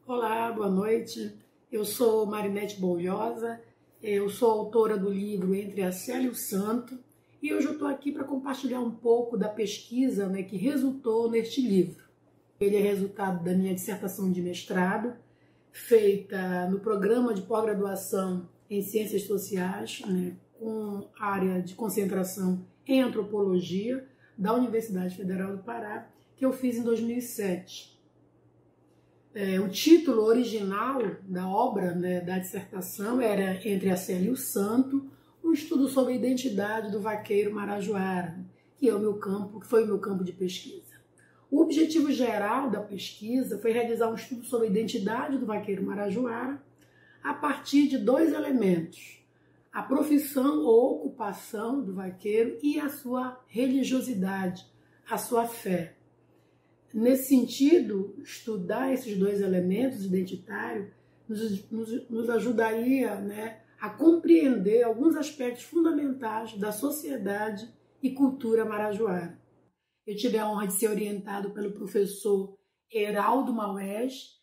Olá, boa noite. Eu sou Marinete Bolhosa, eu sou autora do livro Entre a Célia e o Santo e hoje eu estou aqui para compartilhar um pouco da pesquisa que resultou neste livro. Ele é resultado da minha dissertação de mestrado, feita no programa de pós-graduação em Ciências Sociais, com área de concentração em Antropologia, da Universidade Federal do Pará, que eu fiz em 2007. O título original da obra, da dissertação, era Entre a Célia e o Santo, um estudo sobre a identidade do vaqueiro marajoara, que foi o meu campo de pesquisa. O objetivo geral da pesquisa foi realizar um estudo sobre a identidade do vaqueiro marajoara a partir de dois elementos: a profissão ou ocupação do vaqueiro e a sua religiosidade, a sua fé. Nesse sentido, estudar esses dois elementos identitários nos ajudaria a compreender alguns aspectos fundamentais da sociedade e cultura marajoara. Eu tive a honra de ser orientado pelo professor Heraldo Maués,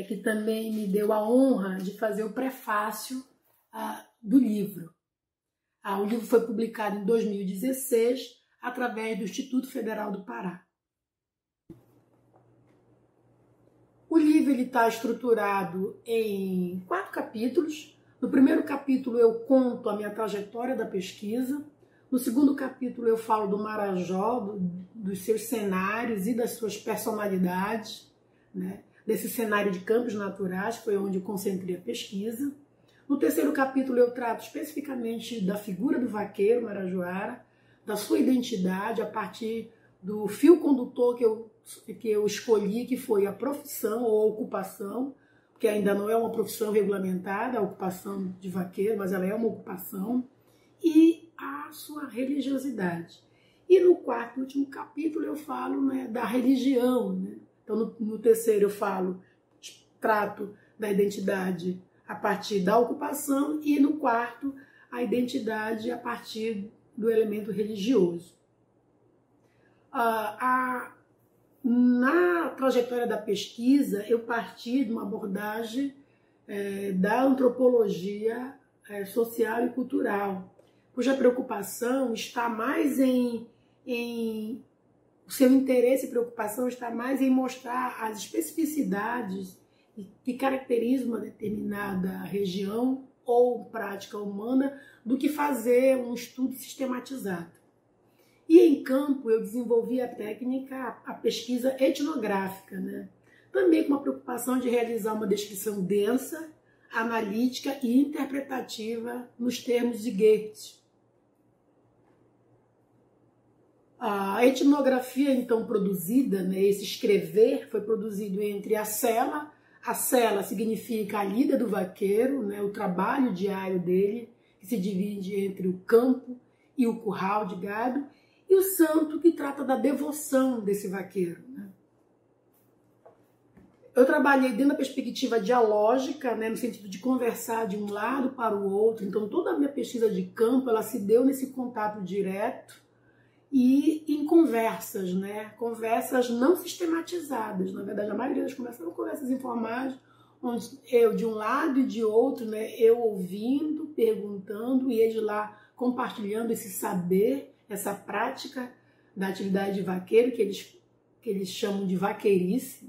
que também me deu a honra de fazer o prefácio do livro. O livro foi publicado em 2016 através do Instituto Federal do Pará. O livro está estruturado em 4 capítulos. No primeiro capítulo eu conto a minha trajetória da pesquisa. No segundo capítulo eu falo do Marajó, dos seus cenários e das suas personalidades, desse cenário de campos naturais, que foi onde eu concentrei a pesquisa. No terceiro capítulo eu trato especificamente da figura do vaqueiro marajoara, da sua identidade, a partir do fio condutor que eu escolhi, que foi a profissão ou ocupação, que ainda não é uma profissão regulamentada, a ocupação de vaqueiro, mas ela é uma ocupação, e a sua religiosidade. E no quarto e último capítulo eu falo da religião. Então no terceiro eu trato da identidade a partir da ocupação, e no quarto a identidade a partir do elemento religioso. Na trajetória da pesquisa, eu parti de uma abordagem da antropologia social e cultural, cuja preocupação está mais o seu interesse e preocupação está mais em mostrar as especificidades que caracterizam uma determinada região ou prática humana do que fazer um estudo sistematizado. E em campo eu desenvolvi a técnica, a pesquisa etnográfica, também com uma preocupação de realizar uma descrição densa, analítica e interpretativa nos termos de Goethe. A etnografia então produzida, esse escrever, foi produzido entre a cela. A cela significa a lida do vaqueiro, o trabalho diário dele, que se divide entre o campo e o curral de gado, e o santo, que trata da devoção desse vaqueiro. Eu trabalhei dentro da perspectiva dialógica, no sentido de conversar de um lado para o outro. Então toda a minha pesquisa de campo ela se deu nesse contato direto e em conversas, conversas não sistematizadas. Na verdade, a maioria das conversas são conversas informais, onde eu de um lado e de outro, eu ouvindo, perguntando, e eles lá compartilhando esse saber, essa prática da atividade de vaqueiro, que eles chamam de vaqueirice.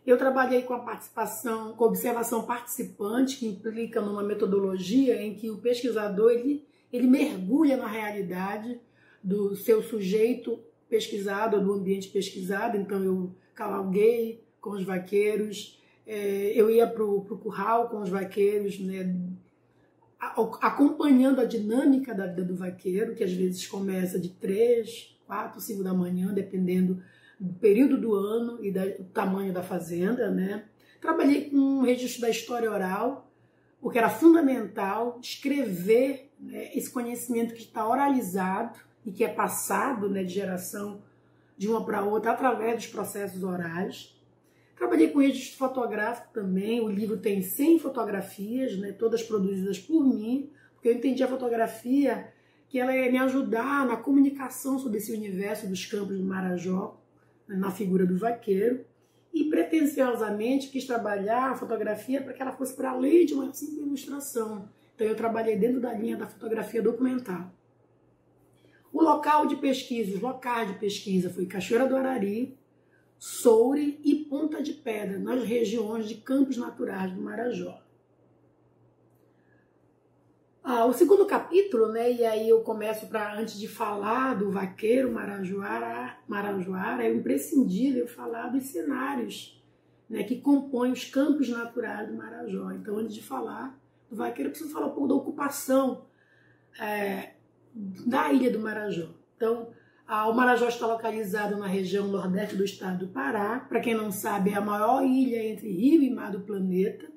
Eu trabalhei com a participação, com a observação participante, que implica numa metodologia em que o pesquisador ele mergulha na realidade do seu sujeito pesquisado, do ambiente pesquisado. Então eu cavalguei com os vaqueiros, eu ia para o curral com os vaqueiros, acompanhando a dinâmica da vida do vaqueiro, que às vezes começa de 3, 4, 5 da manhã, dependendo do período do ano e do tamanho da fazenda. Trabalhei com um registro da história oral, porque era fundamental escrever esse conhecimento que está oralizado e que é passado de geração de uma para outra através dos processos orais. Trabalhei com registro fotográfico também. O livro tem 100 fotografias, todas produzidas por mim, porque eu entendi a fotografia que ela ia me ajudar na comunicação sobre esse universo dos campos do Marajó, na figura do vaqueiro. e pretensiosamente quis trabalhar a fotografia para que ela fosse para além de uma simples ilustração. Então eu trabalhei dentro da linha da fotografia documental. O local de pesquisa, os locais de pesquisa foi Cachoeira do Arari, Soure e Ponta de Pedra, nas regiões de Campos Naturais do Marajó. O segundo capítulo, né, e aí eu começo antes de falar do vaqueiro marajoara, é imprescindível falar dos cenários, né, que compõem os campos naturais do Marajó. Então, antes de falar do vaqueiro, eu preciso falar um pouco da ocupação da ilha do Marajó. Então, o Marajó está localizado na região nordeste do estado do Pará. Para quem não sabe, é a maior ilha entre rio e mar do planeta,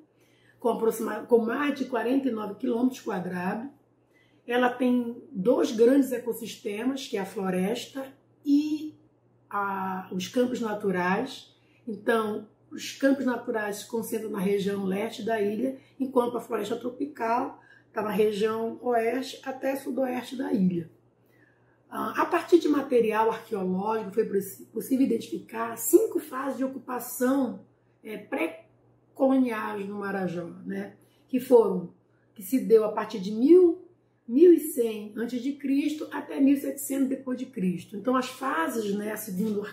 com mais de 49 km². Ela tem dois grandes ecossistemas, que é a floresta e os campos naturais. Então, os campos naturais se concentram na região leste da ilha, enquanto a floresta tropical está na região oeste até sudoeste da ilha. A partir de material arqueológico, foi possível identificar 5 fases de ocupação pré-coloniais no Marajó, né? que se deu a partir de 1100 a.C. até 1700 depois de Cristo. Então as fases, né, segundo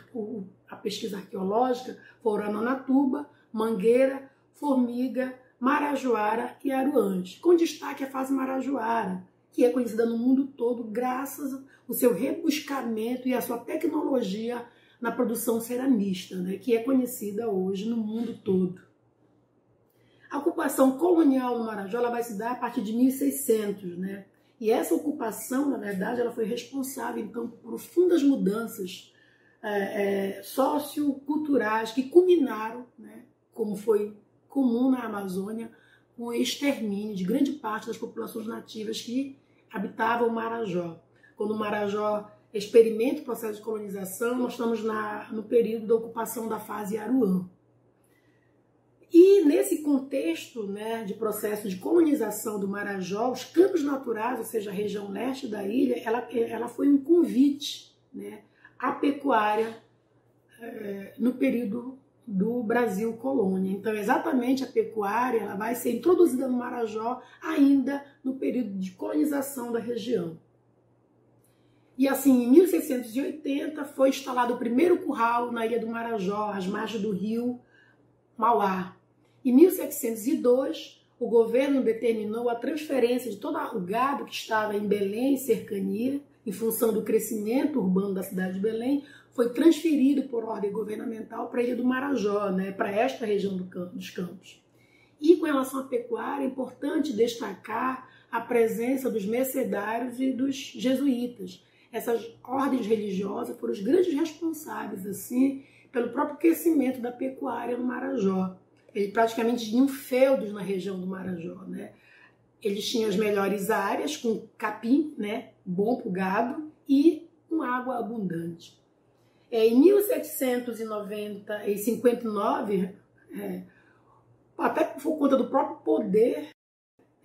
a pesquisa arqueológica, foram Ananatuba, Mangueira, Formiga, Marajoara e Aruãs, com destaque a fase Marajoara, que é conhecida no mundo todo graças ao seu rebuscamento e à sua tecnologia na produção ceramista, né, que é conhecida hoje no mundo todo. A ocupação colonial no Marajó ela vai se dar a partir de 1600, né? E essa ocupação, na verdade, ela foi responsável, então, por profundas mudanças socioculturais que culminaram, né, como foi comum na Amazônia, com o extermínio de grande parte das populações nativas que habitavam o Marajó. Quando o Marajó experimenta o processo de colonização, nós estamos no período da ocupação da fase Aruã. E nesse contexto, né, de processo de colonização do Marajó, os campos naturais, ou seja, a região leste da ilha, ela foi um convite, né, à pecuária no período do Brasil colônia. Então, exatamente a pecuária ela vai ser introduzida no Marajó ainda no período de colonização da região. E assim, em 1680 foi instalado o primeiro curral na ilha do Marajó, às margens do rio Mauá. Em 1702, o governo determinou a transferência de todo o gado que estava em Belém e cercania, em função do crescimento urbano da cidade de Belém, foi transferido por ordem governamental para a ilha do Marajó, né, para esta região dos campos. E com relação à pecuária, é importante destacar a presença dos mercedários e dos jesuítas. Essas ordens religiosas foram os grandes responsáveis, assim, pelo próprio crescimento da pecuária no Marajó. Eles praticamente tinham feudos na região do Marajó, né? Eles tinham as melhores áreas, com capim, né, bom para o gado, e com água abundante. Em 1759, até por conta do próprio poder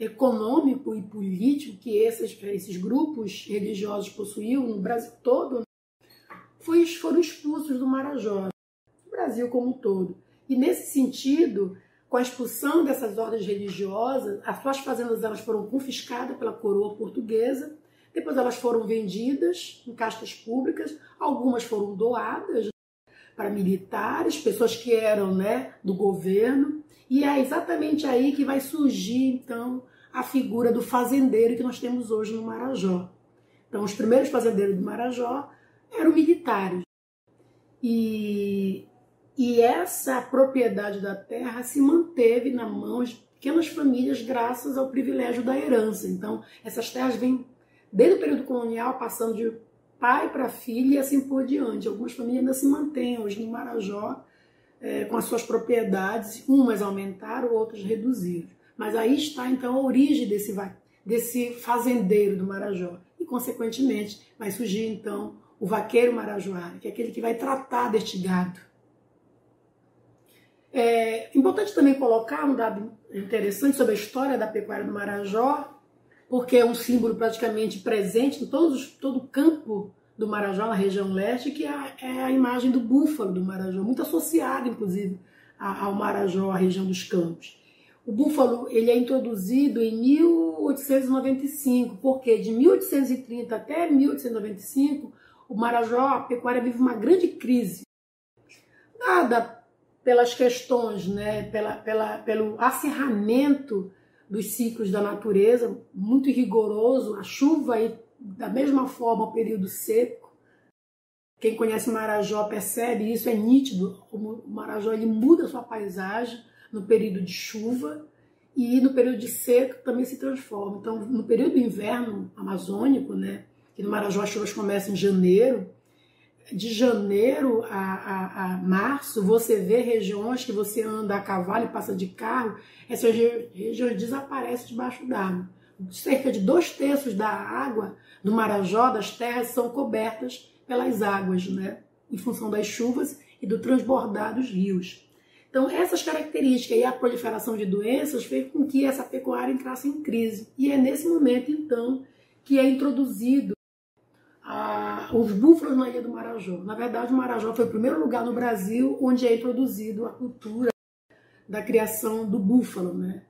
econômico e político que esses grupos religiosos possuíam no Brasil todo, foram expulsos do Marajó, do Brasil como um todo. E nesse sentido, com a expulsão dessas ordens religiosas, as suas fazendas elas foram confiscadas pela coroa portuguesa, depois elas foram vendidas em castas públicas, algumas foram doadas para militares, pessoas que eram, né, do governo, e é exatamente aí que vai surgir, então, a figura do fazendeiro que nós temos hoje no Marajó. Então, os primeiros fazendeiros do Marajó eram militares. E essa propriedade da terra se manteve na mão de pequenas famílias graças ao privilégio da herança. Então, essas terras vêm desde o período colonial, passando de pai para filho e assim por diante. Algumas famílias ainda se mantêm hoje no Marajó com as suas propriedades, umas aumentaram, outras reduziram. Mas aí está, então, a origem desse fazendeiro do Marajó. E, consequentemente, vai surgir, então, o vaqueiro marajoara, que é aquele que vai tratar deste gado. É importante também colocar um dado interessante sobre a história da pecuária do Marajó, porque é um símbolo praticamente presente em todo o campo do Marajó, na região leste, que é a imagem do búfalo do Marajó, muito associada, inclusive, ao Marajó, a região dos Campos. O búfalo ele é introduzido em 1895, porque de 1830 até 1895, o Marajó, a pecuária vive uma grande crise, dada pelas questões, né, pelo acirramento dos ciclos da natureza, muito rigoroso, a chuva e da mesma forma o período seco. Quem conhece Marajó percebe isso, é nítido. O Marajó ele muda a sua paisagem no período de chuva e no período de seco também se transforma. Então, no período do inverno amazônico, né, que no Marajó as chuvas começam em janeiro, de janeiro a março, você vê regiões que você anda a cavalo e passa de carro, essas regiões desaparecem debaixo d'água. Cerca de 2/3 da água do Marajó, das terras, são cobertas pelas águas, né? Em função das chuvas e do transbordar dos rios. Então, essas características e a proliferação de doenças fez com que essa pecuária entrasse em crise. E é nesse momento, então, que é introduzido os búfalos na Ilha do Marajó. Na verdade, o Marajó foi o primeiro lugar no Brasil onde é introduzido a cultura da criação do búfalo, né?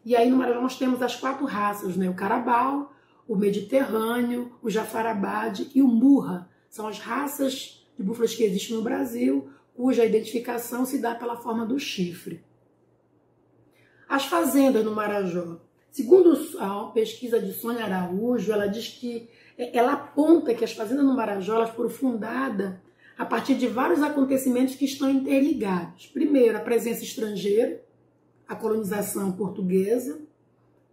E aí no Marajó nós temos as 4 raças, né? O Carabao, o Mediterrâneo, o Jafarabade e o Murra. São as raças de búfalos que existem no Brasil, cuja identificação se dá pela forma do chifre. As fazendas no Marajó. Segundo a pesquisa de Sônia Araújo, ela diz que ela aponta que as fazendas no Marajó elas foram fundadas a partir de vários acontecimentos que estão interligados. Primeiro, a presença estrangeira, a colonização portuguesa,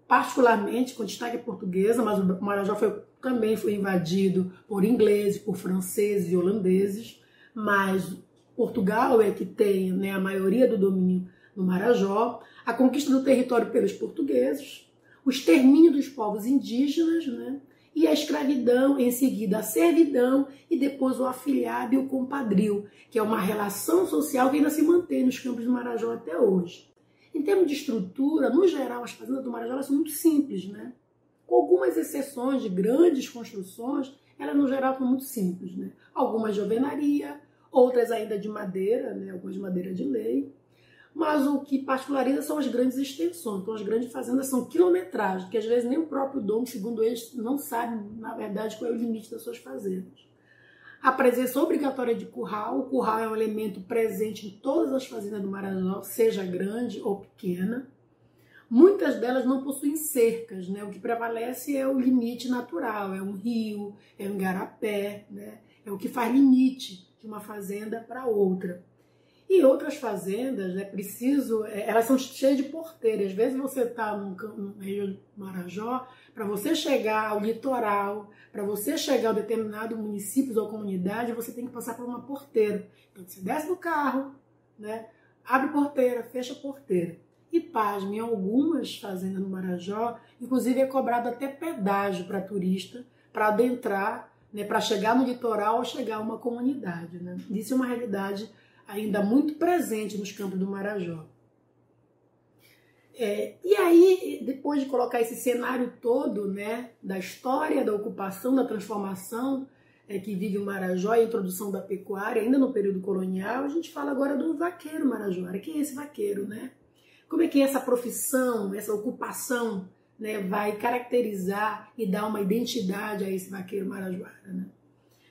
particularmente com destaque portuguesa, mas o Marajó também foi invadido por ingleses, por franceses e holandeses, mas Portugal é que tem, né, a maioria do domínio no Marajó, a conquista do território pelos portugueses, o extermínio dos povos indígenas, né, e a escravidão, em seguida a servidão e depois o afilhado e o compadrio, que é uma relação social que ainda se mantém nos campos do Marajó até hoje. Em termos de estrutura, no geral, as fazendas do Marajó são muito simples, né? Com algumas exceções de grandes construções, elas no geral são muito simples, né? Algumas de alvenaria, outras ainda de madeira, né? Algumas de madeira de lei. Mas o que particulariza são as grandes extensões. Então as grandes fazendas são quilometragens, que às vezes nem o próprio dono, segundo eles, não sabe, na verdade, qual é o limite das suas fazendas. A presença obrigatória de curral. O curral é um elemento presente em todas as fazendas do Marajó, seja grande ou pequena. Muitas delas não possuem cercas, né? O que prevalece é o limite natural, é um rio, é um igarapé, né? É o que faz limite de uma fazenda para outra. E outras fazendas, é preciso, elas são cheias de porteiras. Às vezes você está no região do Marajó, para você chegar ao litoral, para você chegar a determinado município ou comunidade, você tem que passar por uma porteira. Então você desce do carro, né, abre porteira, fecha porteira. E pasme, em algumas fazendas no Marajó, inclusive é cobrado até pedágio para turista, para adentrar, né, para chegar no litoral ou chegar a uma comunidade, né? Isso é uma realidade ainda muito presente nos campos do Marajó. E aí, depois de colocar esse cenário todo, né, da história, da ocupação, da transformação que vive o Marajó e a introdução da pecuária, ainda no período colonial, a gente fala agora do vaqueiro marajoara. Quem é esse vaqueiro, né? Como é que essa profissão, essa ocupação, né, vai caracterizar e dar uma identidade a esse vaqueiro marajoara, né?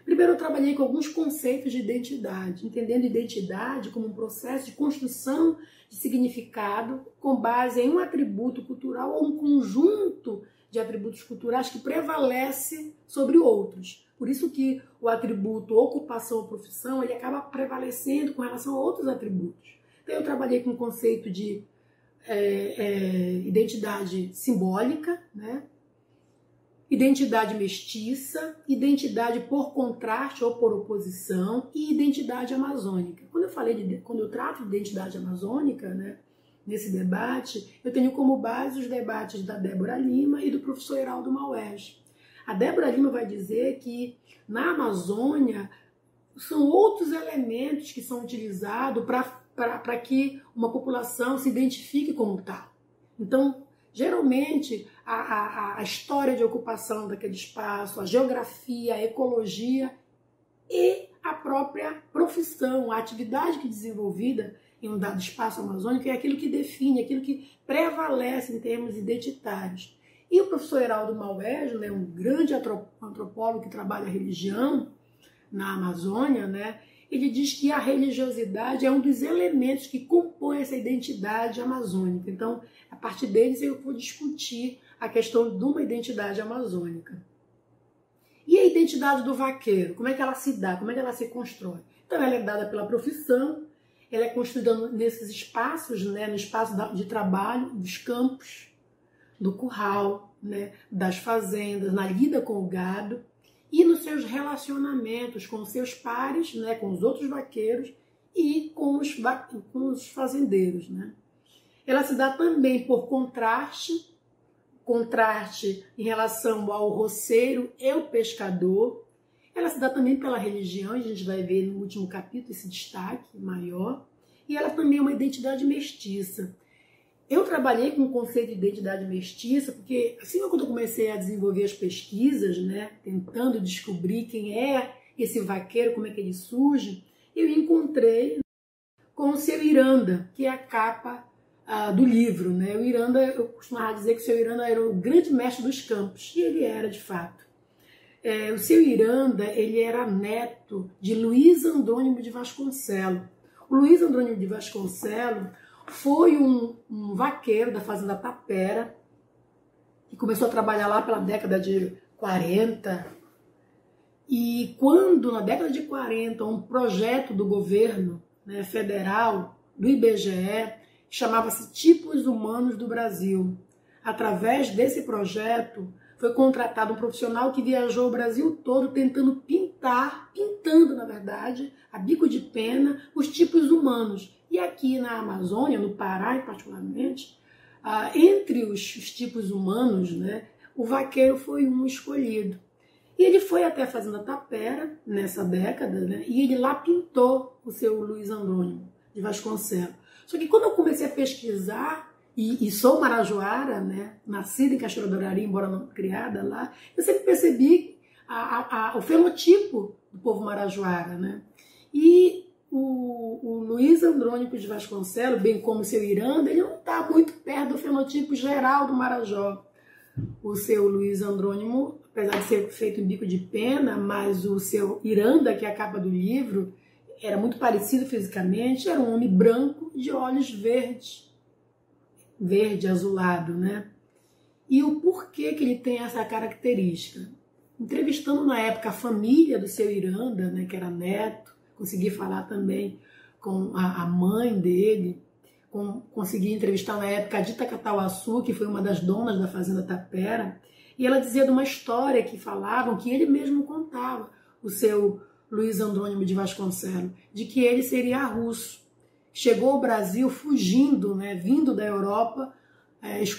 Primeiro eu trabalhei com alguns conceitos de identidade, entendendo identidade como um processo de construção de significado com base em um atributo cultural ou um conjunto de atributos culturais que prevalece sobre outros. Por isso que o atributo ocupação ou profissão ele acaba prevalecendo com relação a outros atributos. Então eu trabalhei com o conceito de identidade simbólica, né? Identidade mestiça, identidade por contraste ou por oposição e identidade amazônica. Quando eu trato de identidade amazônica, né, nesse debate, eu tenho como base os debates da Débora Lima e do professor Heraldo Maués. A Débora Lima vai dizer que na Amazônia são outros elementos que são utilizados para que uma população se identifique como tal. Então, geralmente, a história de ocupação daquele espaço, a geografia, a ecologia própria profissão, a atividade que é desenvolvida em um dado espaço amazônico é aquilo que define, aquilo que prevalece em termos identitários. E o professor Heraldo Malvejo, né, um grande antropólogo que trabalha a religião na Amazônia, né, ele diz que a religiosidade é um dos elementos que compõe essa identidade amazônica. Então, a partir deles eu vou discutir a questão de uma identidade amazônica. E a identidade do vaqueiro? Como é que ela se dá? Como é que ela se constrói? Então, ela é dada pela profissão, ela é construída nesses espaços, né, no espaço de trabalho, dos campos, do curral, né, das fazendas, na lida com o gado e nos seus relacionamentos com os seus pares, né, com os outros vaqueiros e com os fazendeiros. Né. Ela se dá também por contraste em relação ao roceiro e o pescador. Ela se dá também pela religião, a gente vai ver no último capítulo esse destaque maior. E ela também é uma identidade mestiça. Eu trabalhei com o conceito de identidade mestiça, porque assim quando eu comecei a desenvolver as pesquisas, né, tentando descobrir quem é esse vaqueiro, como é que ele surge, eu encontrei com o seu Iranda, que é a capa do livro. Né? O Iranda, eu costumava dizer que o seu Iranda era o grande mestre dos campos, e ele era de fato. O seu Iranda, ele era neto de Luiz Andrônimo de Vasconcelos. O Luiz Andrônimo de Vasconcelos foi um vaqueiro da fazenda Tapera, que começou a trabalhar lá pela década de 40. E quando, na década de 40, um projeto do governo, né, federal, do IBGE, chamava-se Tipos Humanos do Brasil. Através desse projeto, foi contratado um profissional que viajou o Brasil todo tentando pintando, na verdade, a bico de pena, os tipos humanos. E aqui na Amazônia, no Pará particularmente, entre os tipos humanos, né, o vaqueiro foi um escolhido. E ele foi até a fazenda Tapera, nessa década, né, e ele lá pintou o seu Luiz Andrônimo de Vasconcelos. Só que quando eu comecei a pesquisar, e sou marajoara, né, nascida em Cachoeira do Arari, embora não criada lá, eu sempre percebi o fenotipo do povo marajoara. Né? E o Luiz Andrônico de Vasconcelos, bem como o seu Iranda, ele não está muito perto do fenotipo geral do Marajó. O seu Luiz Andrônimo, apesar de ser feito em bico de pena, mas o seu Iranda, que é a capa do livro, era muito parecido fisicamente, era um homem branco de olhos verdes, verde azulado, né? E o porquê que ele tem essa característica? Entrevistando na época a família do seu Iranda, né, que era neto, consegui falar também com a mãe dele, consegui entrevistar na época a Dita Catauaçu, que foi uma das donas da fazenda Tapera, e ela dizia de uma história que falavam, que ele mesmo contava, o seu Luiz Andrônimo de Vasconcelos, de que ele seria russo. Chegou ao Brasil fugindo, né, vindo da Europa,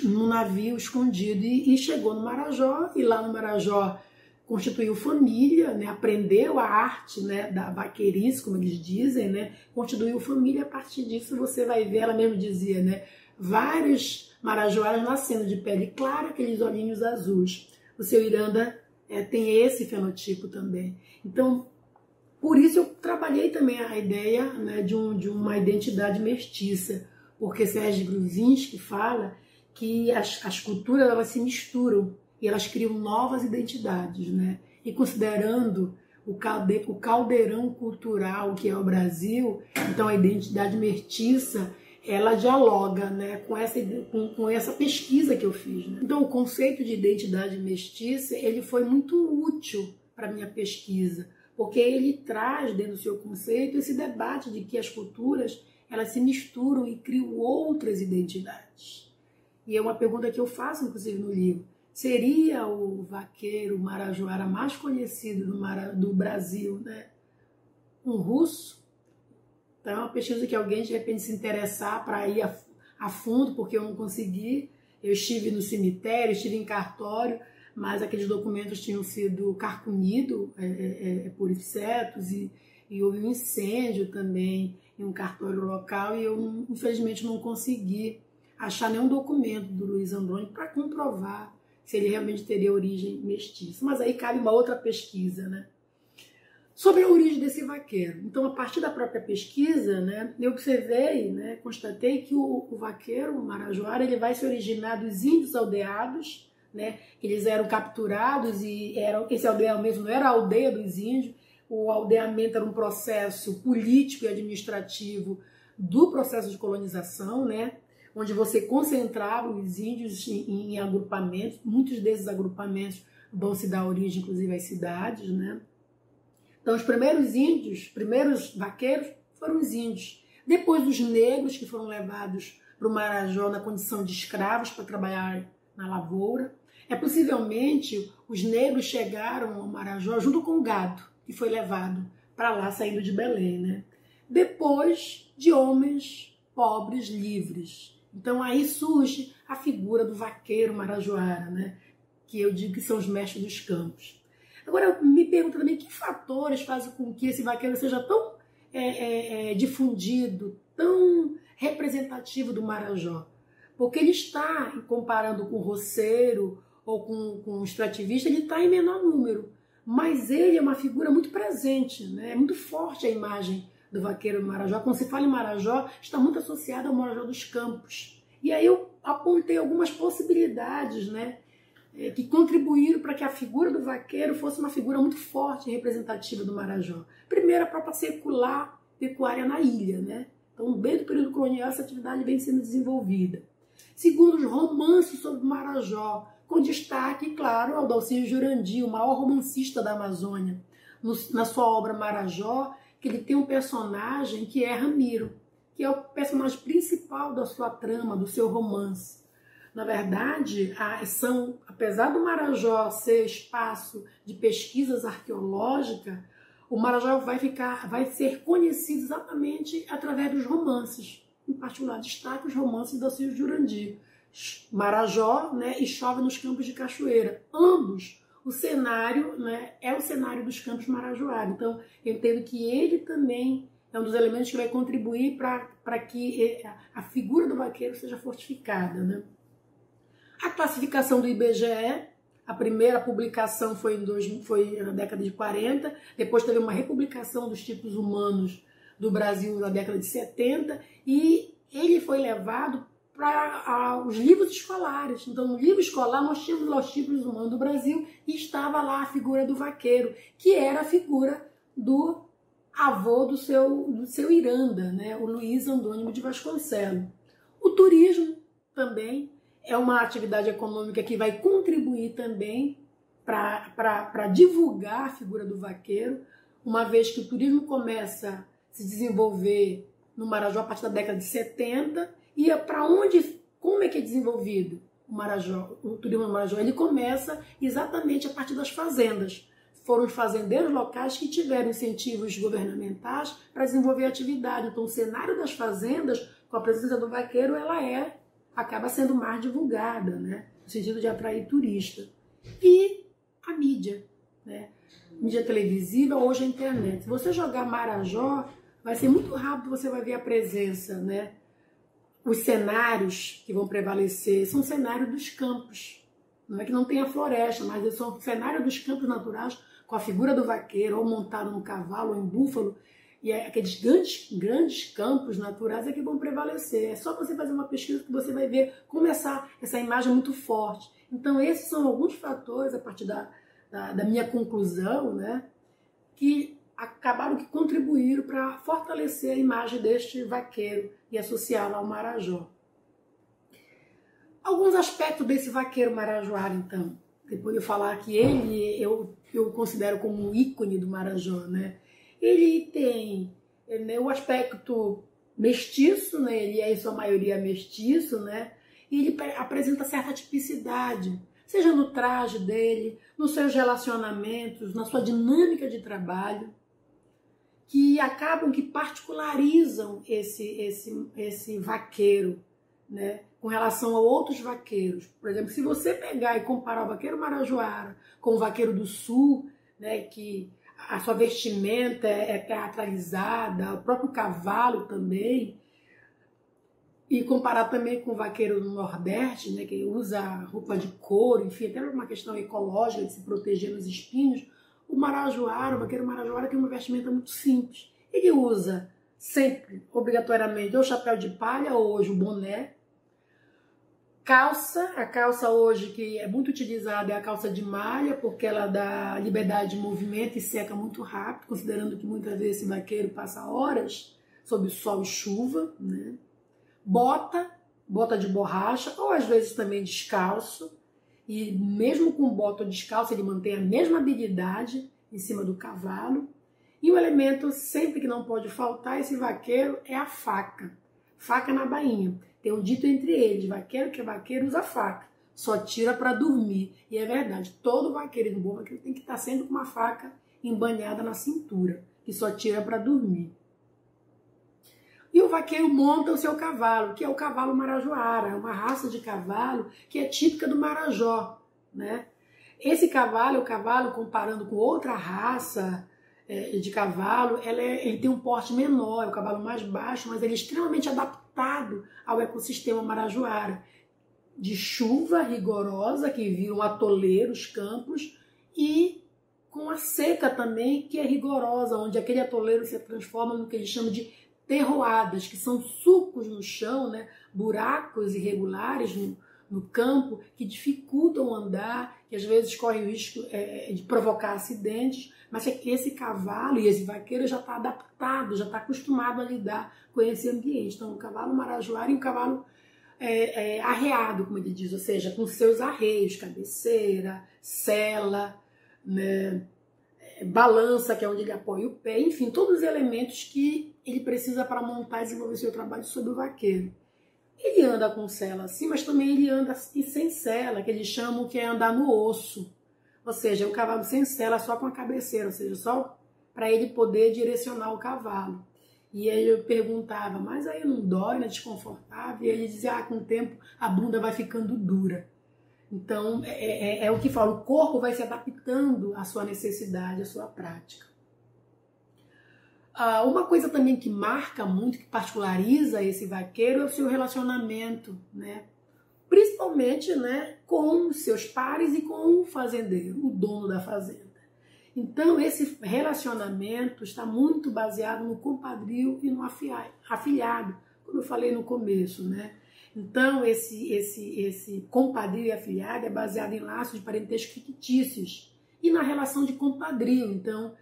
num navio escondido, e chegou no Marajó, e lá no Marajó constituiu família, né, aprendeu a arte, né, da vaqueirice, como eles dizem, né, constituiu família. A partir disso você vai ver, ela mesmo dizia, né, vários marajoaras nascendo de pele clara, aqueles olhinhos azuis. O seu Iranda tem esse fenotipo também. Então, por isso eu trabalhei também a ideia, né, de uma identidade mestiça, porque Sérgio Gruzinski fala que as culturas elas se misturam e elas criam novas identidades, né? E considerando o caldeirão cultural que é o Brasil, então a identidade mestiça ela dialoga, né, com essa pesquisa que eu fiz. Né? Então o conceito de identidade mestiça ele foi muito útil para a minha pesquisa, porque ele traz dentro do seu conceito esse debate de que as culturas elas se misturam e criam outras identidades. E é uma pergunta que eu faço, inclusive, no livro. Seria o vaqueiro marajoara mais conhecido do Brasil, né, um russo? Então é uma pesquisa que alguém de repente se interessar para ir a fundo, porque eu não consegui. Eu estive no cemitério, estive em cartório, mas aqueles documentos tinham sido carcomidos por insetos e houve um incêndio também em um cartório local e eu, infelizmente, não consegui achar nenhum documento do Luiz Andrônimo para comprovar se ele realmente teria origem mestiça. Mas aí cabe uma outra pesquisa, né? Sobre a origem desse vaqueiro. Então, a partir da própria pesquisa, né, eu observei, né, constatei que o vaqueiro, o marajoara, ele vai se originar dos índios aldeados, né, eles eram capturados e esse aldeamento não era a aldeia dos índios, o aldeamento era um processo político e administrativo do processo de colonização, né, onde você concentrava os índios em agrupamentos, muitos desses agrupamentos vão se dar origem, inclusive, às cidades, né. Então, os primeiros índios, os primeiros vaqueiros foram os índios. Depois, os negros, que foram levados para o Marajó na condição de escravos para trabalhar na lavoura. Possivelmente, os negros chegaram ao Marajó junto com o gado, que foi levado para lá, saindo de Belém, né? Depois de homens pobres, livres. Então, aí surge a figura do vaqueiro marajoara, né? Que eu digo que são os mestres dos campos. Agora, eu me pergunto também que fatores fazem com que esse vaqueiro seja tão difundido, tão representativo do Marajó. Porque ele está, comparando com o roceiro ou com o extrativista, ele está em menor número. Mas ele é uma figura muito presente, né? É muito forte a imagem do vaqueiro do Marajó. Quando se fala em Marajó, está muito associado ao Marajó dos Campos. E aí eu apontei algumas possibilidades, né, que contribuíram para que a figura do vaqueiro fosse uma figura muito forte e representativa do Marajó. Primeiro, a própria secular pecuária na ilha, né? Então, desde o período colonial, essa atividade vem sendo desenvolvida. Segundo, os romances sobre o Marajó, com destaque, claro, ao Dalcídio Jurandir, o maior romancista da Amazônia. Na sua obra Marajó, que ele tem um personagem que é Ramiro, que é o personagem principal da sua trama, do seu romance. Na verdade, apesar do Marajó ser espaço de pesquisas arqueológicas, o Marajó vai ser conhecido exatamente através dos romances. Em particular, destaque os romances do Dalcídio Jurandir. Marajó, né, e Chove nos Campos de Cachoeira. Ambos, o cenário, né, é o cenário dos Campos Marajoara. Então, eu entendo que ele também é um dos elementos que vai contribuir para que a figura do vaqueiro seja fortificada, né? A classificação do IBGE, a primeira publicação foi na década de 40, depois teve uma republicação dos tipos humanos do Brasil na década de 70, e ele foi levado para os livros escolares. Então, no livro escolar, nós tínhamos lá os tipos humanos do Brasil e estava lá a figura do vaqueiro, que era a figura do avô do seu Iranda, né? O Luiz Antônio de Vasconcelos. O turismo também é uma atividade econômica que vai contribuir também para divulgar a figura do vaqueiro, uma vez que o turismo começa a se desenvolver no Marajó a partir da década de 70, e como é que é desenvolvido o turismo no Marajó? Ele começa exatamente a partir das fazendas. Foram os fazendeiros locais que tiveram incentivos governamentais para desenvolver a atividade. Então, o cenário das fazendas, com a presença do vaqueiro, acaba sendo mais divulgada, né? No sentido de atrair turista. E a mídia, né? Mídia televisiva, hoje a internet. Se você jogar Marajó, vai ser muito rápido, você vai ver a presença, né? Os cenários que vão prevalecer são cenários dos campos. Não é que não tenha floresta, mas são cenários dos campos naturais, com a figura do vaqueiro, ou montado num cavalo, ou em búfalo. E aqueles grandes campos naturais é que vão prevalecer. É só você fazer uma pesquisa que você vai ver como essa imagem é muito forte. Então, esses são alguns fatores, a partir da minha conclusão, né, que que contribuíram para fortalecer a imagem deste vaqueiro e associá-la ao Marajó. Alguns aspectos desse vaqueiro marajoara, então. Depois de eu falar que eu considero como um ícone do Marajó, né? Ele tem, né, o aspecto mestiço, né? Ele é em sua maioria mestiço, né? E ele apresenta certa tipicidade, seja no traje dele, nos seus relacionamentos, na sua dinâmica de trabalho, que acabam que particularizam esse vaqueiro, né, com relação a outros vaqueiros. Por exemplo, se você pegar e comparar o vaqueiro marajoara com o vaqueiro do sul, né, que a sua vestimenta é teatralizada, o próprio cavalo também, e comparar também com o vaqueiro do Nordeste, né, que usa roupa de couro, enfim, até uma questão ecológica de se proteger dos espinhos, O marajoara, o vaqueiro marajoara, tem uma vestimenta muito simples. Ele usa sempre, obrigatoriamente, ou chapéu de palha ou hoje o boné. Calça, a calça hoje que é muito utilizada é a calça de malha, porque ela dá liberdade de movimento e seca muito rápido, considerando que muitas vezes esse vaqueiro passa horas sob sol e chuva, né? Bota de borracha, ou às vezes também descalço, e mesmo com bota ou descalço ele mantém a mesma habilidade em cima do cavalo. E o elemento sempre que não pode faltar esse vaqueiro é a faca. Faca na bainha. Tem um dito entre eles, vaqueiro que é vaqueiro usa faca, só tira para dormir. E é verdade, todo vaqueiro bom vaqueiro tem que estar sempre com uma faca embanhada na cintura, que só tira para dormir. E o vaqueiro monta o seu cavalo, que é o cavalo marajoara, é uma raça de cavalo que é típica do Marajó, né? Esse cavalo é o cavalo, comparando com outra raça de cavalo, ele tem um porte menor, é o cavalo mais baixo, mas ele é extremamente adaptado ao ecossistema marajoara, de chuva rigorosa, que viram atoleiros, campos, e com a seca também, que é rigorosa, onde aquele atoleiro se transforma no que eles chamam de terroadas, que são sulcos no chão, né? Buracos irregulares no campo, que dificultam o andar, que às vezes corre o risco de provocar acidentes, mas é que esse cavalo e esse vaqueiro já está adaptado, já está acostumado a lidar com esse ambiente. Então, o cavalo marajoara e o cavalo arreado, como ele diz, ou seja, com seus arreios, cabeceira, sela, né? Balança, que é onde ele apoia o pé, enfim, todos os elementos que ele precisa para montar e desenvolver seu trabalho sobre o vaqueiro. Ele anda com sela assim, mas também ele anda sem sela, que eles chamam que é andar no osso. Ou seja, é um cavalo sem sela, só com a cabeceira, ou seja, só para ele poder direcionar o cavalo. E aí eu perguntava, mas aí não dói, não é desconfortável? E ele dizia, com o tempo a bunda vai ficando dura. Então, é o que fala, o corpo vai se adaptando à sua necessidade, à sua prática. Uma coisa também que marca muito, que particulariza esse vaqueiro é o seu relacionamento, né? Principalmente, né, com os seus pares e com o fazendeiro, o dono da fazenda. Então, esse relacionamento está muito baseado no compadrio e no afilhado, como eu falei no começo, né? Então, esse compadrio e afilhado é baseado em laços de parentesco fictícios e na relação de compadrio. Então,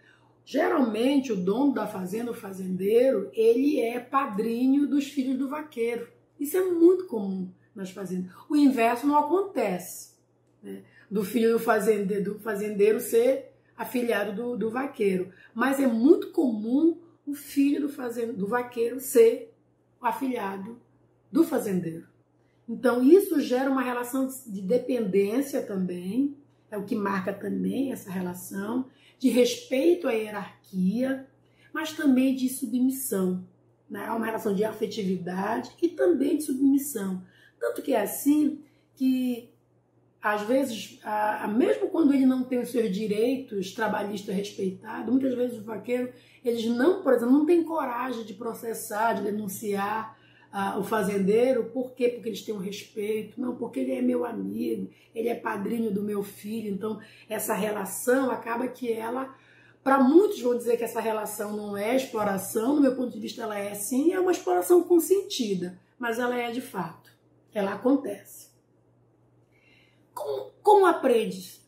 geralmente, o dono da fazenda, o fazendeiro, ele é padrinho dos filhos do vaqueiro. Isso é muito comum nas fazendas. O inverso não acontece, né? Do filho do fazendeiro ser afilhado do vaqueiro. Mas é muito comum o filho do vaqueiro ser o afilhado do fazendeiro. Então isso gera uma relação de dependência também, é o que marca também essa relação, de respeito à hierarquia, mas também de submissão, né? É uma relação de afetividade e também de submissão. Tanto que é assim que, às vezes, mesmo quando ele não tem os seus direitos trabalhistas respeitados, muitas vezes os vaqueiros, eles não, por exemplo, não têm coragem de processar, de denunciar o fazendeiro. Por quê? Porque eles têm um respeito. Não, porque ele é meu amigo, ele é padrinho do meu filho. Então, essa relação acaba que ela, para muitos vão dizer que essa relação não é exploração, no meu ponto de vista ela é sim, é uma exploração consentida, mas ela é de fato, ela acontece. Como aprende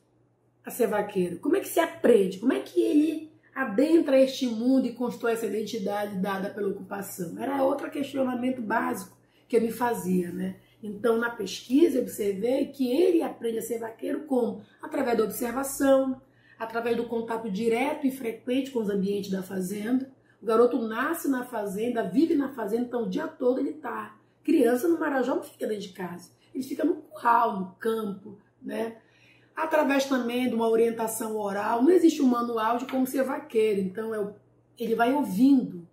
a ser vaqueiro? Como é que se aprende? Como é que ele adentra este mundo e constrói essa identidade dada pela ocupação? Era outro questionamento básico que eu me fazia, né? Então, na pesquisa, eu observei que ele aprende a ser vaqueiro como? Através da observação, através do contato direto e frequente com os ambientes da fazenda. O garoto nasce na fazenda, vive na fazenda, então o dia todo ele está. Criança no Marajó não fica dentro de casa, ele fica no curral, no campo, né? Através também de uma orientação oral, não existe um manual de como ser vaqueiro, então ele vai ouvindo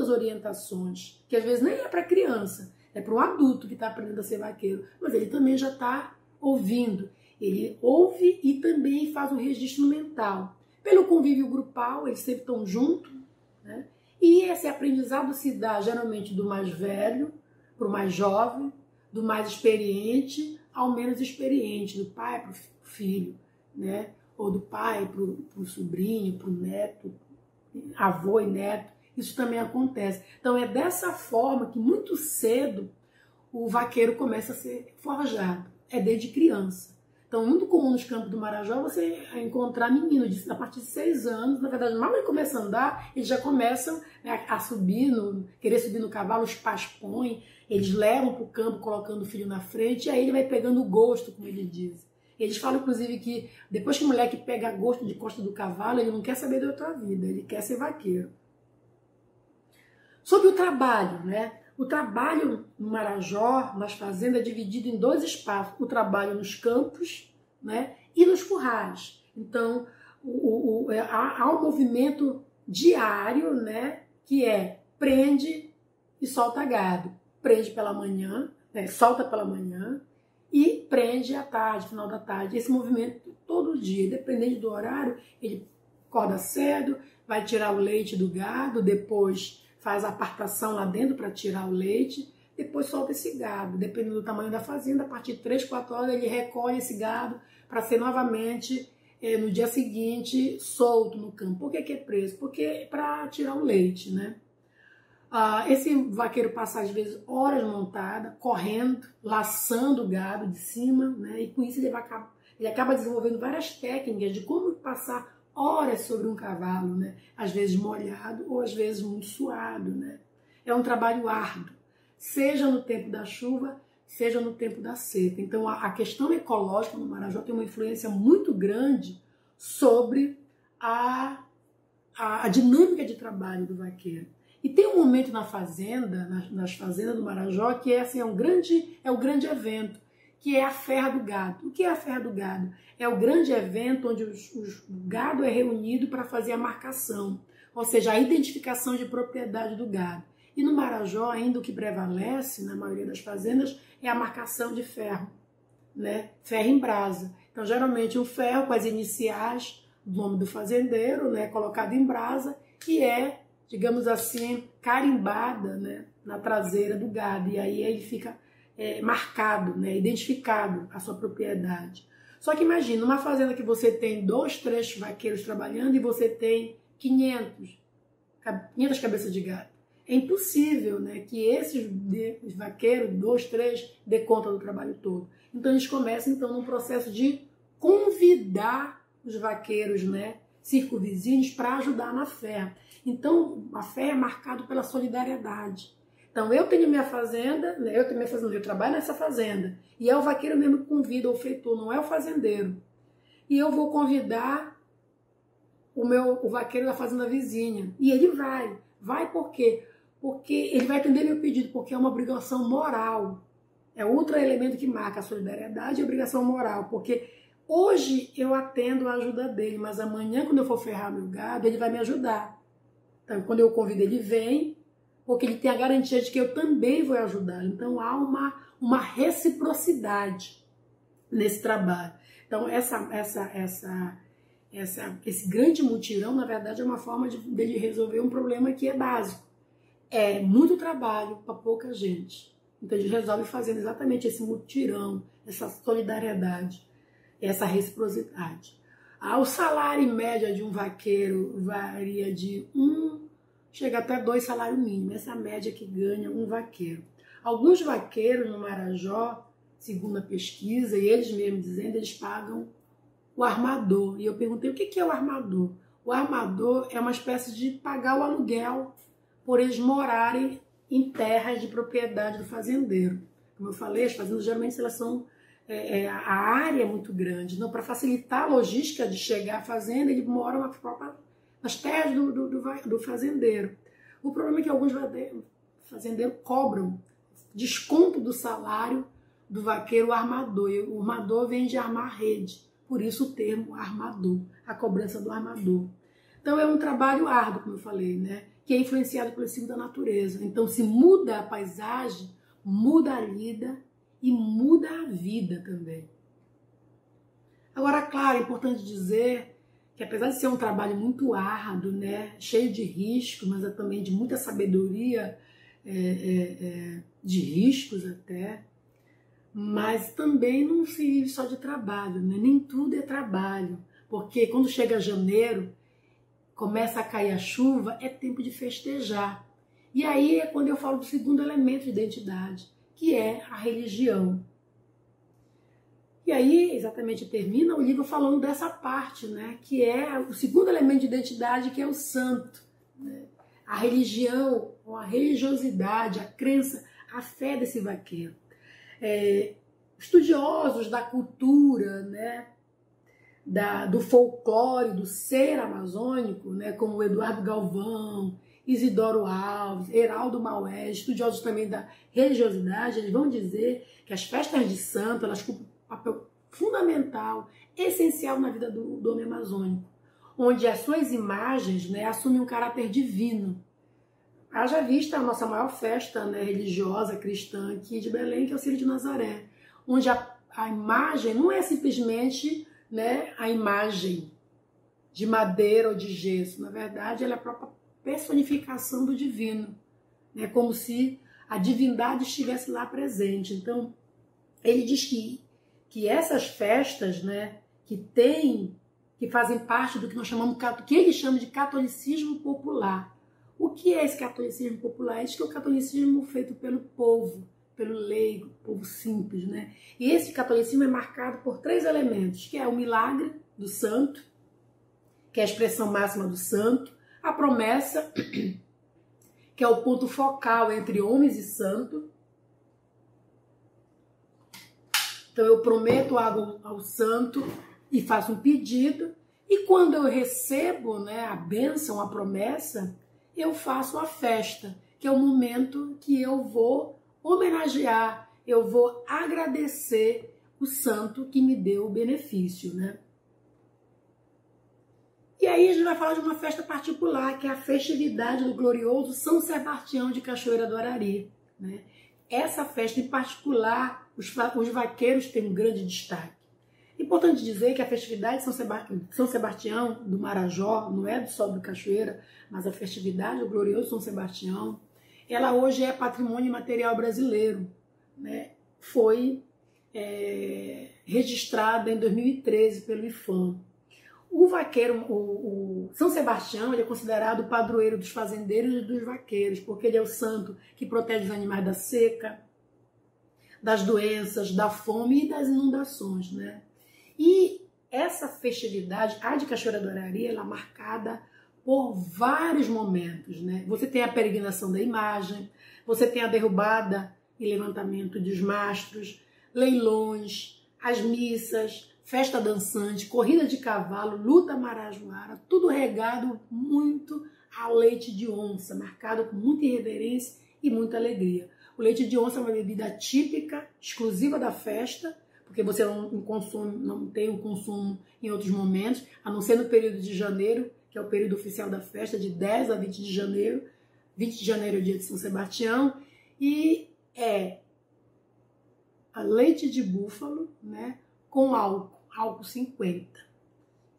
as orientações, que às vezes nem é para criança, é para um adulto que está aprendendo a ser vaqueiro, mas ele também já está ouvindo. Ele ouve e também faz um registro mental. Pelo convívio grupal, eles sempre estão juntos, né? E esse aprendizado se dá geralmente do mais velho para o mais jovem, do mais experiente ao menos experiente, do pai para o filho, né? ou do pai para o sobrinho, para o neto, avô e neto. Isso também acontece. Então é dessa forma que muito cedo o vaqueiro começa a ser forjado. É desde criança. Então, muito comum nos campos do Marajó você encontrar meninos a partir de 6 anos, na verdade, mal ele começa a andar, eles já começam, né, a subir, querer subir no cavalo, os pais põem, eles levam para o campo colocando o filho na frente, e aí ele vai pegando o gosto, como eles dizem. Eles falam, inclusive, que depois que o moleque pega gosto de costa do cavalo, ele não quer saber da outra vida, ele quer ser vaqueiro. Sobre o trabalho, né? O trabalho no Marajó, nas fazendas, é dividido em 2 espaços. O trabalho nos campos, né, e nos currais. Então, há um movimento diário, né, que é prende e solta gado. Prende pela manhã, né, solta pela manhã e prende à tarde, final da tarde. Esse movimento todo dia, dependendo do horário, ele acorda cedo, vai tirar o leite do gado, depois faz a apartação lá dentro para tirar o leite, depois solta esse gado. Dependendo do tamanho da fazenda, a partir de 3, 4 horas ele recolhe esse gado para ser novamente, no dia seguinte, solto no campo. Por que é preso? Porque é para tirar o leite, né? Esse vaqueiro passa às vezes horas montada, correndo, laçando o gado de cima, né? E com isso ele acaba desenvolvendo várias técnicas de como passar horas sobre um cavalo, né? Às vezes molhado ou às vezes muito suado, né? É um trabalho árduo, seja no tempo da chuva, seja no tempo da seca. Então a questão ecológica no Marajó tem uma influência muito grande sobre a dinâmica de trabalho do vaqueiro. E tem um momento na fazenda, nas fazendas do Marajó, que é assim, é o grande evento, que é a ferra do gado. O que é a ferra do gado? É o grande evento onde o gado é reunido para fazer a marcação, ou seja, a identificação de propriedade do gado. E no Marajó, ainda o que prevalece, na maioria das fazendas, é a marcação de ferro, né? Ferro em brasa. Então, geralmente, um ferro com as iniciais do nome do fazendeiro, né? Colocado em brasa, e é, digamos assim, carimbada, né? Na traseira do gado. E aí ele fica marcado, né? Identificado a sua propriedade. Só que imagina, uma fazenda que você tem 2, 3 vaqueiros trabalhando e você tem 500 cabeças de gado. É impossível, né, que esses vaqueiros, 2, 3, dê conta do trabalho todo. Então eles começam então num processo de convidar os vaqueiros, né, circunvizinhos para ajudar na fé. Então a fé é marcada pela solidariedade. Então eu tenho minha fazenda, né, eu trabalho nessa fazenda, e é o vaqueiro mesmo que convida o feitor, não é o fazendeiro. E eu vou convidar o vaqueiro da fazenda vizinha. E ele vai por quê? Porque ele vai atender meu pedido, porque é uma obrigação moral. É outro elemento que marca a solidariedade e a obrigação moral, porque hoje eu atendo a ajuda dele, mas amanhã, quando eu for ferrar meu gado, ele vai me ajudar. Então, quando eu convido, ele vem, porque ele tem a garantia de que eu também vou ajudar. Então, há uma reciprocidade nesse trabalho. Então, esse grande mutirão, na verdade, é uma forma dele resolver um problema que é básico. É muito trabalho para pouca gente. Então, ele resolve fazendo exatamente esse mutirão, essa solidariedade, essa reciprocidade. O salário em média de um vaqueiro varia de chega até 2 salários mínimos. Essa é a média que ganha um vaqueiro. Alguns vaqueiros no Marajó, segundo a pesquisa, e eles mesmos dizendo, eles pagam o armador. E eu perguntei o que é o armador. O armador é uma espécie de pagar o aluguel por eles morarem em terras de propriedade do fazendeiro. Como eu falei, as fazendas geralmente elas são a área é muito grande. Então, para facilitar a logística de chegar à fazenda, eles moram nas terras do fazendeiro. O problema é que alguns fazendeiros cobram desconto do salário do vaqueiro armador. E o armador vem de armar rede. Por isso o termo armador, a cobrança do armador. Então é um trabalho árduo, como eu falei, né? Que é influenciado pelo ciclo da natureza. Então se muda a paisagem, muda a lida e muda a vida também. Agora, claro, é importante dizer que apesar de ser um trabalho muito árduo, né? Cheio de riscos, mas também de muita sabedoria, de riscos até, mas também não se vive só de trabalho, né? Nem tudo é trabalho. porque quando chega janeiro, começa a cair a chuva, é tempo de festejar. E aí é quando eu falo do segundo elemento de identidade, que é a religião. E aí, exatamente, termina o livro falando dessa parte, né, que é o segundo elemento de identidade, que é o santo. Né? A religião, ou a religiosidade, a crença, a fé desse vaqueiro. Estudiosos da cultura, né, do folclore, do ser amazônico, né, como Eduardo Galvão, Isidoro Alves, Heraldo Maués, estudiosos também da religiosidade, eles vão dizer que as festas de santo, elas cumprem um papel fundamental, essencial na vida do homem amazônico, onde as suas imagens, né, assumem um caráter divino. Haja vista a nossa maior festa, né, religiosa cristã aqui de Belém, que é o Círio de Nazaré, onde a imagem não é simplesmente, né, a imagem de madeira ou de gesso. Na verdade, ela é a própria personificação do divino. É como se a divindade estivesse lá presente. Então, ele diz que essas festas, né, que fazem parte do que nós chamamos, que ele chama de catolicismo popular. O que é esse catolicismo popular? Diz que é o catolicismo feito pelo povo, pelo leigo, povo simples, né? E esse catolicismo é marcado por 3 elementos, que é o milagre do santo, que é a expressão máxima do santo, a promessa, que é o ponto focal entre homens e santo. Então eu prometo algo ao santo e faço um pedido, e quando eu recebo, né, a bênção, a promessa, eu faço a festa, que é o momento que eu vou homenagear, eu vou agradecer o santo que me deu o benefício, né? E aí a gente vai falar de uma festa particular, que é a festividade do glorioso São Sebastião de Cachoeira do Arari, né? Essa festa em particular, os vaqueiros têm um grande destaque. Importante dizer que a festividade de São Sebastião do Marajó, não é só do Cachoeira, mas a festividade do glorioso São Sebastião, ela hoje é patrimônio material brasileiro, né? Foi registrada em 2013 pelo IFAM. O vaqueiro, o São Sebastião, ele é considerado o padroeiro dos fazendeiros e dos vaqueiros, porque ele é o santo que protege os animais da seca, das doenças, da fome e das inundações, né? E essa festividade, a de Cachoeira do Arari, ela é marcada por vários momentos, né? Você tem a peregrinação da imagem, você tem a derrubada e levantamento dos mastros, leilões, as missas, festa dançante, corrida de cavalo, luta marajoara, tudo regado muito a leite de onça, marcado com muita irreverência e muita alegria. O leite de onça é uma bebida típica, exclusiva da festa, porque você não tem o consumo em outros momentos, a não ser no período de janeiro, que é o período oficial da festa, de 10 a 20 de janeiro. 20 de janeiro é o dia de São Sebastião, e é a leite de búfalo, né, com álcool 50,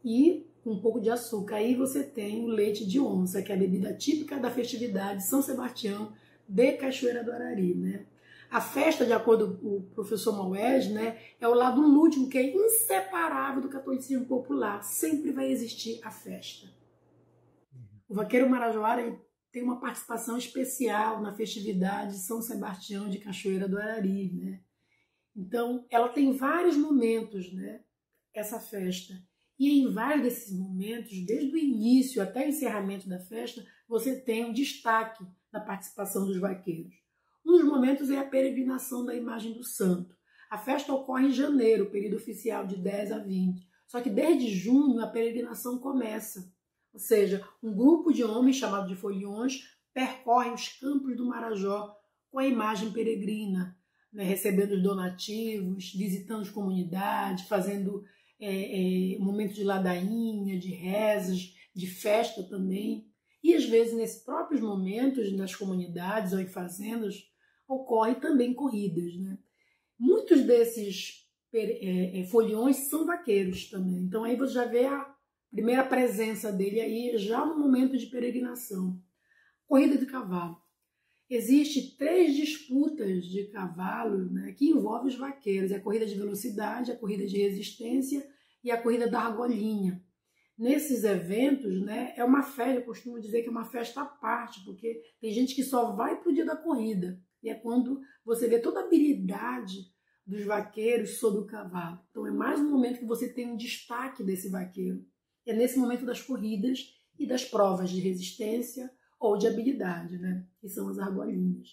e um pouco de açúcar. Aí você tem o leite de onça, que é a bebida típica da festividade São Sebastião de Cachoeira do Arari, né? A festa, de acordo com o professor Maués, né, é o lado lúdico, que é inseparável do catolicismo popular. Sempre vai existir a festa. O vaqueiro marajoara tem uma participação especial na festividade de São Sebastião de Cachoeira do Arari, né? Então, ela tem vários momentos, né, essa festa. E em vários desses momentos, desde o início até o encerramento da festa, você tem um destaque da participação dos vaqueiros. Um dos momentos é a peregrinação da imagem do santo. A festa ocorre em janeiro, período oficial de 10 a 20. Só que desde junho a peregrinação começa. Ou seja, um grupo de homens, chamado de foliões, percorre os campos do Marajó com a imagem peregrina, né, recebendo os donativos, visitando as comunidades, fazendo momentos de ladainha, de rezas, de festa também. E às vezes, nesses próprios momentos, nas comunidades ou em fazendas, ocorrem também corridas, né? Muitos desses foliões são vaqueiros também. Então aí você já vê a primeira presença dele aí, já no momento de peregrinação. Corrida de cavalo. Existem 3 disputas de cavalo, né, que envolvem os vaqueiros. É a corrida de velocidade, a corrida de resistência e a corrida da argolinha. Nesses eventos, né, é uma festa, eu costumo dizer que é uma festa à parte, porque tem gente que só vai pro dia da corrida, e é quando você vê toda a habilidade dos vaqueiros sobre o cavalo. Então é mais um momento que você tem um destaque desse vaqueiro. É nesse momento das corridas e das provas de resistência ou de habilidade, né, que são as argolinhas.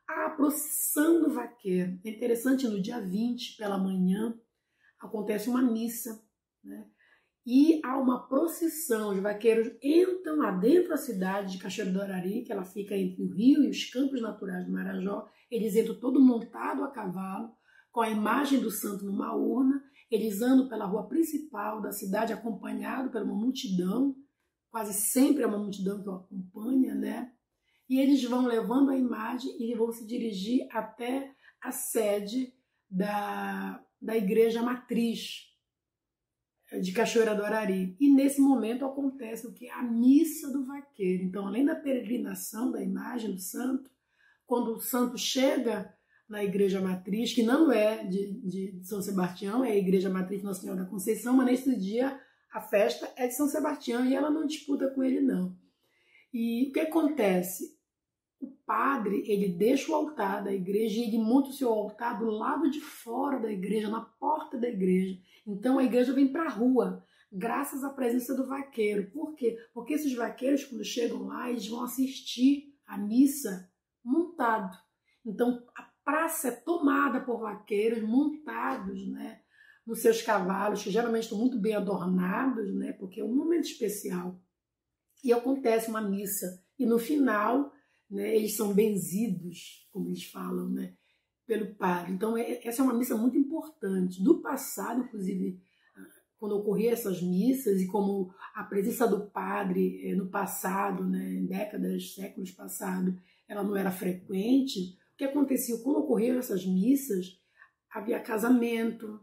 A procissão do vaqueiro. É interessante, no dia 20, pela manhã, acontece uma missa, né? E há uma procissão, os vaqueiros entram lá dentro da cidade de Cachoeiro do Arari, que ela fica entre o rio e os campos naturais do Marajó. Eles entram todo montado a cavalo, com a imagem do santo numa urna. Eles andam pela rua principal da cidade, acompanhado por uma multidão, quase sempre é uma multidão que o acompanha, né? E eles vão levando a imagem e vão se dirigir até a sede da igreja matriz de Cachoeira do Arari. E nesse momento acontece o que? A missa do vaqueiro. Então, além da peregrinação da imagem do santo, quando o santo chega na igreja matriz, que não é de São Sebastião, é a igreja matriz de Nossa Senhora da Conceição, mas nesse dia a festa é de São Sebastião e ela não disputa com ele, não. E o que acontece? O padre, ele deixa o altar da igreja e ele monta o seu altar do lado de fora da igreja, na porta da igreja. Então a igreja vem para a rua, graças à presença do vaqueiro. Por quê? Porque esses vaqueiros, quando chegam lá, eles vão assistir a missa montado. Então a praça é tomada por vaqueiros montados, né, nos seus cavalos, que geralmente estão muito bem adornados, né, porque é um momento especial. E acontece uma missa. E no final, né, eles são benzidos, como eles falam, né, pelo padre. Então, essa é uma missa muito importante. Do passado, inclusive, quando ocorriam essas missas, e como a presença do padre no passado, né, em décadas, séculos passados, ela não era frequente, o que acontecia? Quando ocorriam essas missas, havia casamento,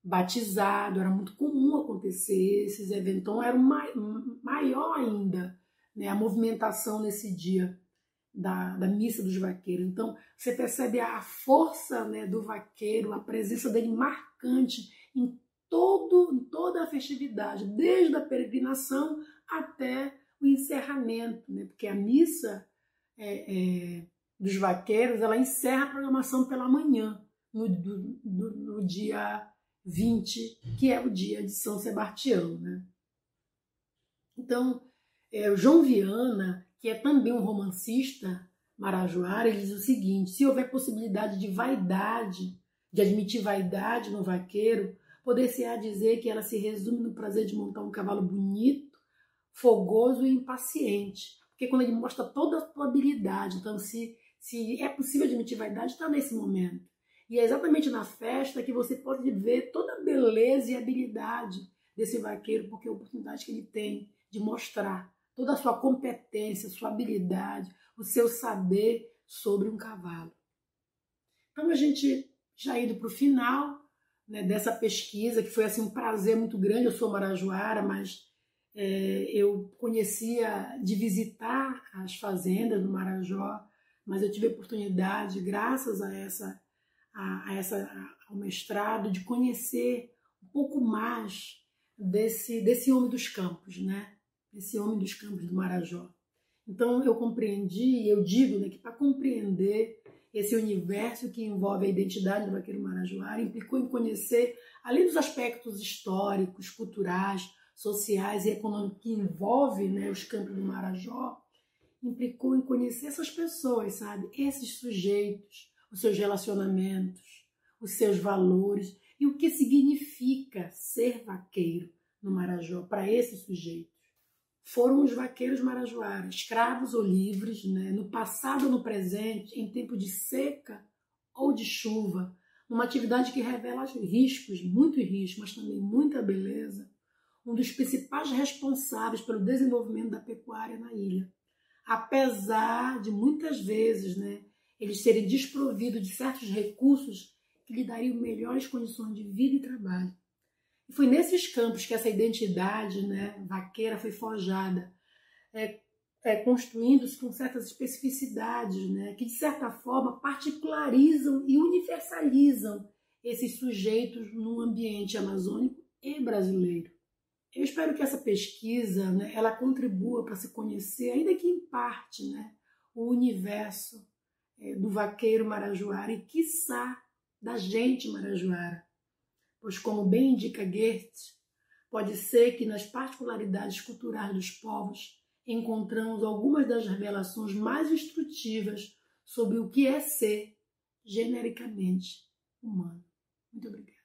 batizado, era muito comum acontecer esses eventos. Então, era maior ainda, né, a movimentação nesse dia da missa dos vaqueiros. Então, você percebe a força, né, do vaqueiro, a presença dele marcante em toda a festividade, desde a peregrinação até o encerramento, né, porque a missa dos vaqueiros, ela encerra a programação pela manhã, no dia 20, que é o dia de São Sebastião, né? Então, o João Viana, que é também um romancista marajoara, ele diz o seguinte: se houver possibilidade de vaidade, de admitir vaidade no vaqueiro, poder-se-á dizer que ela se resume no prazer de montar um cavalo bonito, fogoso e impaciente. Porque quando ele mostra toda a sua habilidade, então se é possível admitir vaidade, está nesse momento. E é exatamente na festa que você pode ver toda a beleza e habilidade desse vaqueiro, porque é a oportunidade que ele tem de mostrar toda a sua competência, sua habilidade, o seu saber sobre um cavalo. Então, a gente já indo para o final, né, dessa pesquisa, que foi assim, um prazer muito grande. Eu sou marajoara, mas eu conhecia de visitar as fazendas do Marajó, mas eu tive a oportunidade, graças ao mestrado, de conhecer um pouco mais desse homem dos campos, né? Esse homem dos campos do Marajó. Então eu compreendi, eu digo, né, que para compreender esse universo que envolve a identidade do vaqueiro marajoara, implicou em conhecer, além dos aspectos históricos, culturais, sociais e econômicos que envolve, né, os campos do Marajó, implicou em conhecer essas pessoas, sabe? Esses sujeitos, os seus relacionamentos, os seus valores e o que significa ser vaqueiro no Marajó para esses sujeitos. Foram os vaqueiros marajoaras, escravos ou livres, né, no passado ou no presente, em tempo de seca ou de chuva, numa atividade que revela riscos, muito risco, mas também muita beleza, um dos principais responsáveis pelo desenvolvimento da pecuária na ilha. Apesar de muitas vezes, né, eles serem desprovidos de certos recursos que lhe dariam melhores condições de vida e trabalho. E foi nesses campos que essa identidade, né, vaqueira foi forjada, construindo-se com certas especificidades, né, que de certa forma particularizam e universalizam esses sujeitos num ambiente amazônico e brasileiro. Eu espero que essa pesquisa, né, ela contribua para se conhecer, ainda que em parte, né, o universo do vaqueiro marajoara e, quiçá, da gente marajoara. Pois, como bem indica Goethe, pode ser que nas particularidades culturais dos povos encontramos algumas das revelações mais instrutivas sobre o que é ser genericamente humano. Muito obrigada.